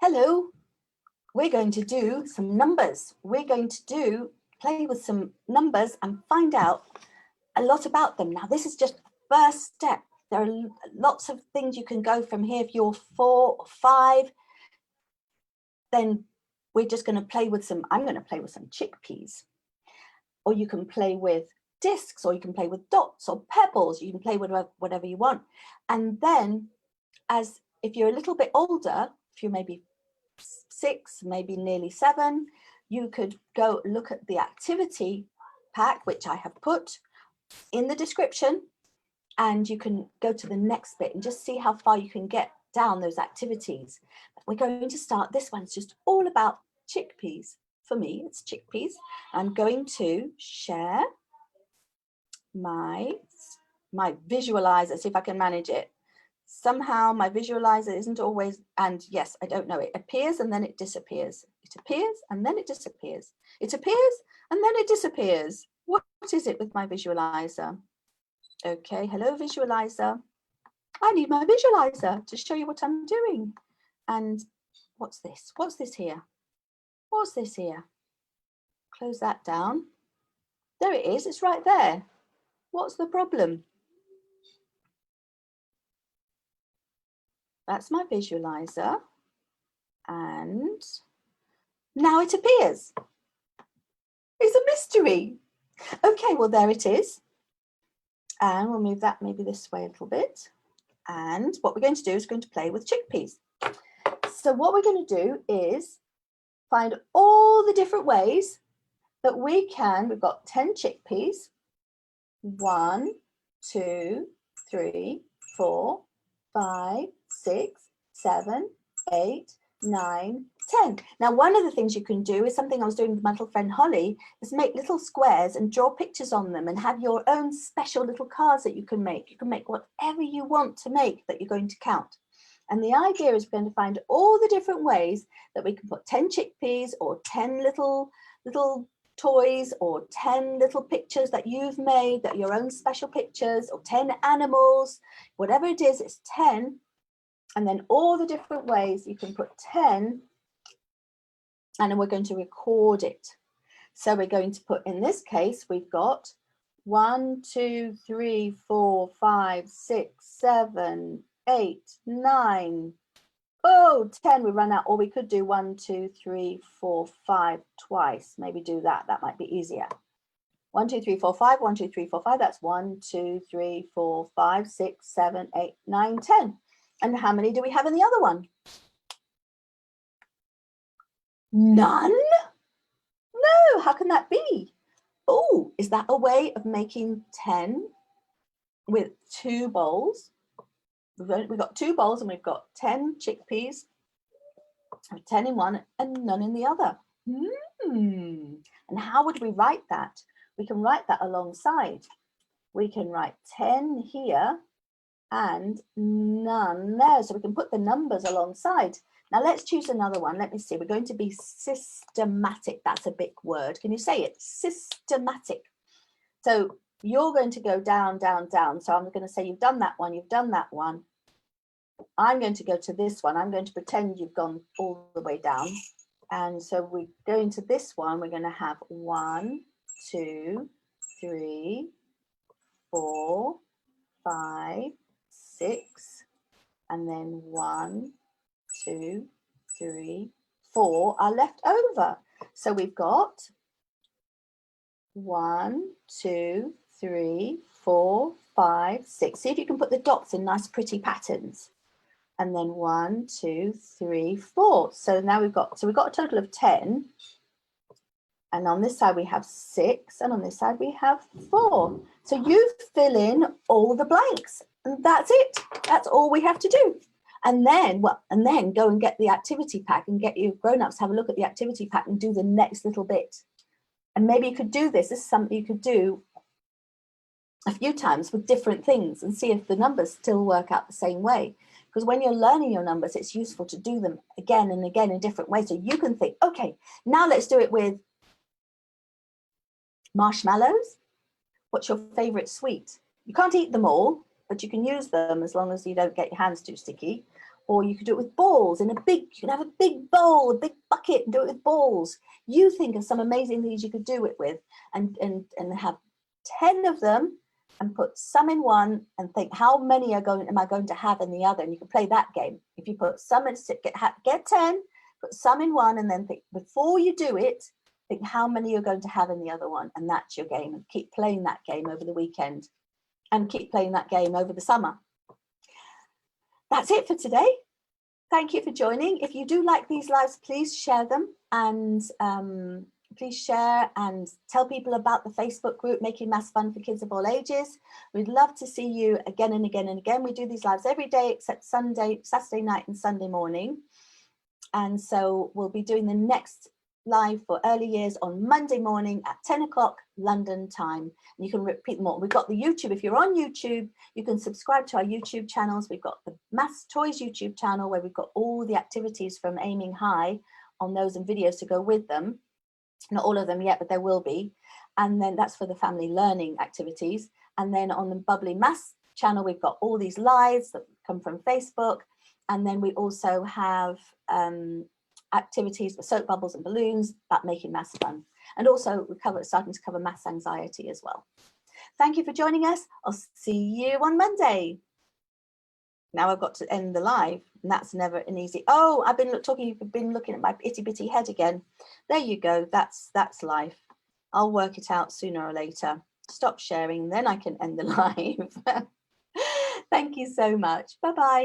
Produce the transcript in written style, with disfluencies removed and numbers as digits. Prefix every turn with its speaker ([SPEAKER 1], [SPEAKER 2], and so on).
[SPEAKER 1] Hello, we're going to do some numbers. We're going to play with some numbers and find out a lot about them. Now, this is just the first step. There are lots of things you can go from here. If you're 4 or 5, then we're just going to play with some, I'm going to play with some chickpeas. Or you can play with discs, or you can play with dots or pebbles. You can play with whatever you want. And then, if you're a little bit older, if you're maybe 6, maybe nearly 7, you could go look at the activity pack, which I have put in the description, and you can go to the next bit and just see how far you can get down those activities. We're going to start, this one's just all about chickpeas. For me, it's chickpeas. I'm going to share my visualizer, see if I can manage it. Somehow my visualizer isn't always, and yes, I don't know, it appears and then it disappears. It appears and then it disappears. It appears and then it disappears. What is it with my visualizer? Okay, hello visualizer. I need my visualizer to show you what I'm doing. And what's this? What's this here? What's this here? Close that down. There it is, it's right there. What's the problem? That's my visualizer. And now it appears. It's a mystery. Okay, well, there it is. And we'll move that maybe this way a little bit. And what we're going to do is going to play with chickpeas. So what we're going to do is find all the different ways that we can, we've got 10 chickpeas. 1, 2, 3, 4, 5, 6, 7, 8, 9, 10. Now, one of the things you can do is something I was doing with my little friend Holly, is make little squares and draw pictures on them and have your own special little cards that you can make. You can make whatever you want to make that you're going to count. And the idea is we're going to find all the different ways that we can put 10 chickpeas or 10 little toys or 10 little pictures that you've made, that your own special pictures, or 10 animals, whatever it is, it's 10. And then all the different ways you can put 10, and then we're going to record it. So we're going to put, in this case, we've got 1, 2, 3, 4, 5, 6, 7, 8, 9. Oh, 10, we run out, or we could do 1, 2, 3, 4, 5 twice. Maybe do that. That might be easier. 1, 2, 3, 4, 5. 1, 2, 3, 4, 5. That's 1, 2, 3, 4, 5, 6, 7, 8, 9, 10. And how many do we have in the other one? None? No, how can that be? Oh, is that a way of making 10 with 2 bowls? We've got 2 bowls and we've got 10 chickpeas, 10 in one and none in the other. And how would we write that? We can write that alongside. We can write 10 here and none there. So we can put the numbers alongside. Now let's choose another one. Let me see. We're going to be systematic. That's a big word. Can you say it? Systematic. So you're going to go down, down, down. So I'm going to say you've done that one, you've done that one. I'm going to go to this one. I'm going to pretend you've gone all the way down. And so we go into this one. We're going to have 1, 2, 3, 4, 5, 6, and then 1, 2, 3, 4 are left over. So we've got 1, 2, 3, 4, 5, 6. See if you can put the dots in nice pretty patterns. And then 1, 2, 3, 4. So now we've got a total of 10. And on this side we have 6, and on this side we have 4. So you fill in all the blanks, and that's it. That's all we have to do. And then go and get the activity pack and get your grown-ups have a look at the activity pack and do the next little bit. And maybe you could do this. This is something you could do a few times with different things and see if the numbers still work out the same way. Because when you're learning your numbers, it's useful to do them again and again in different ways. So you can think, okay, now let's do it with marshmallows. What's your favorite sweet? You can't eat them all, but you can use them as long as you don't get your hands too sticky. Or you could do it with balls in a big, you can have a big bowl, a big bucket, and do it with balls. You think of some amazing things you could do it with, and have 10 of them and put some in one and think, how many am I going to have in the other? And you can play that game. If you put some in, get 10, put some in one, and then think, before you do it, think how many you're going to have in the other one, and that's your game. And keep playing that game over the weekend, and keep playing that game over the summer. That's it for today. Thank you for joining. If you do like these lives, please share them, and please share and tell people about the Facebook group, Making Maths Fun for Kids of All Ages. We'd love to see you again and again and again. We do these lives every day except Saturday night and Sunday morning. And so we'll be doing the next live for early years on Monday morning at 10 o'clock London time. And you can repeat them all. We've got the YouTube. If you're on YouTube, you can subscribe to our YouTube channels. We've got the Maths Toys YouTube channel where we've got all the activities from Aiming High on those and videos to go with them. Not all of them yet, but there will be. And then that's for the family learning activities. And then on the Bubbly Maths channel, we've got all these lives that come from Facebook. And then we also have activities for soap bubbles and balloons about making maths fun. And also we're starting to cover maths anxiety as well. Thank you for joining us. I'll see you on Monday. Now I've got to end the live, and that's never an easy. Oh, I've been looking at my itty bitty head again. There you go. That's life. I'll work it out sooner or later. Stop sharing, then I can end the live. Thank you so much. Bye-bye.